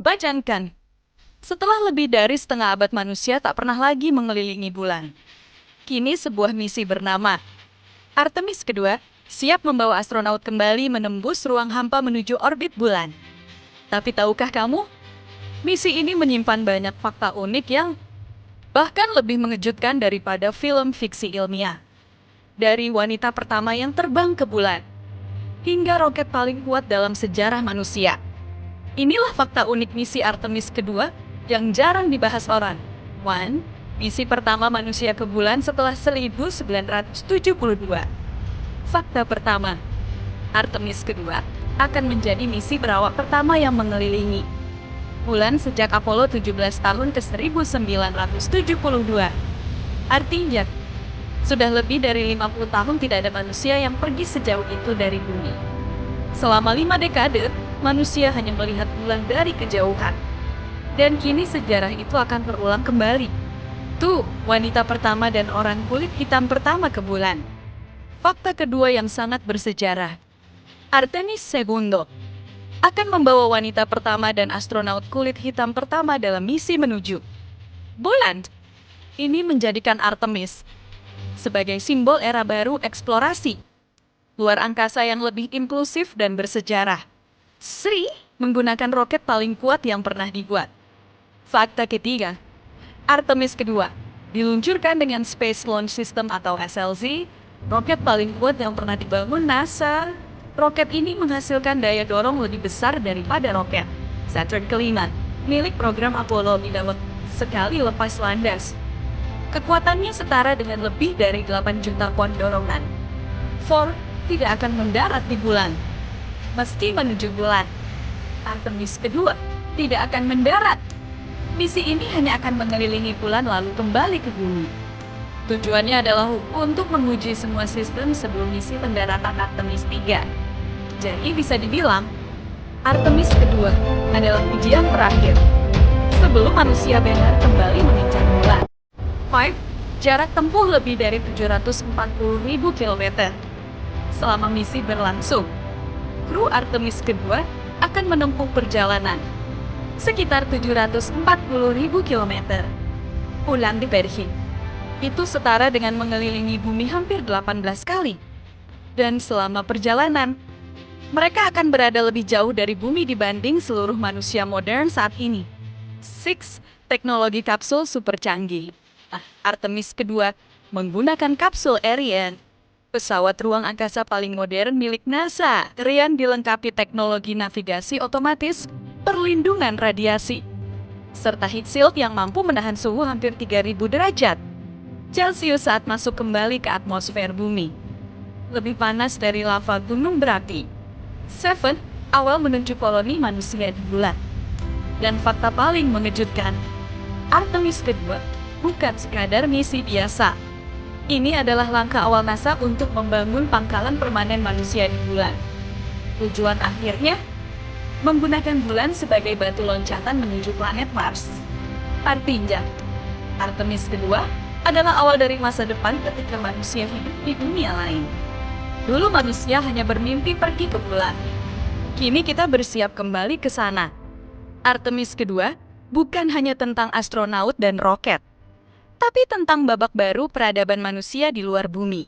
Bayangkan, setelah lebih dari setengah abad manusia tak pernah lagi mengelilingi bulan. Kini sebuah misi bernama Artemis kedua siap membawa astronot kembali menembus ruang hampa menuju orbit bulan. Tapi tahukah kamu, misi ini menyimpan banyak fakta unik yang bahkan lebih mengejutkan daripada film fiksi ilmiah. Dari wanita pertama yang terbang ke bulan, hingga roket paling kuat dalam sejarah manusia. Inilah fakta unik misi Artemis kedua yang jarang dibahas orang. 1. Misi pertama manusia ke bulan setelah 1972. Fakta pertama, Artemis kedua akan menjadi misi berawak pertama yang mengelilingi bulan sejak Apollo 17 tahun ke 1972. Artinya, sudah lebih dari 50 tahun tidak ada manusia yang pergi sejauh itu dari bumi. Selama 5 dekade, manusia hanya melihat bulan dari kejauhan. Dan kini sejarah itu akan berulang kembali. Tuh, wanita pertama dan orang kulit hitam pertama ke bulan. Fakta kedua yang sangat bersejarah. Artemis II akan membawa wanita pertama dan astronaut kulit hitam pertama dalam misi menuju bulan. Ini menjadikan Artemis sebagai simbol era baru eksplorasi luar angkasa yang lebih inklusif dan bersejarah. Sri menggunakan roket paling kuat yang pernah dibuat. Fakta ketiga, Artemis kedua diluncurkan dengan Space Launch System atau SLS, roket paling kuat yang pernah dibangun NASA. Roket ini menghasilkan daya dorong lebih besar daripada roket Saturn kelima, milik program Apollo dalam sekali lepas landas. Kekuatannya setara dengan lebih dari 8 juta pon dorongan. Ford tidak akan mendarat di bulan. Meski menuju bulan, Artemis kedua tidak akan mendarat. Misi ini hanya akan mengelilingi bulan lalu kembali ke bumi. Tujuannya adalah untuk menguji semua sistem sebelum misi pendaratan Artemis 3. Jadi bisa dibilang, Artemis kedua adalah ujian terakhir sebelum manusia benar kembali menginjak bulan. 5. Jarak tempuh lebih dari 740.000 km. Selama misi berlangsung, kru Artemis kedua akan menempuh perjalanan sekitar 740.000 km. Ulang diberi. Itu setara dengan mengelilingi bumi hampir 18 kali. Dan selama perjalanan, mereka akan berada lebih jauh dari bumi dibanding seluruh manusia modern saat ini. 6. Teknologi kapsul super canggih. Artemis kedua menggunakan kapsul Ariane, pesawat ruang angkasa paling modern milik NASA. Ariane dilengkapi teknologi navigasi otomatis, perlindungan radiasi, serta heat shield yang mampu menahan suhu hampir 3000 derajat Celcius saat masuk kembali ke atmosfer bumi. Lebih panas dari lava gunung berapi. 7. Awal menuju koloni manusia di bulan. Dan fakta paling mengejutkan, Artemis kedua bukan sekadar misi biasa. Ini adalah langkah awal NASA untuk membangun pangkalan permanen manusia di bulan. Tujuan akhirnya, menggunakan bulan sebagai batu loncatan menuju planet Mars. Artinya, Artemis kedua adalah awal dari masa depan ketika manusia hidup di dunia lain. Dulu manusia hanya bermimpi pergi ke bulan. Kini kita bersiap kembali ke sana. Artemis kedua bukan hanya tentang astronaut dan roket, tapi tentang babak baru peradaban manusia di luar bumi.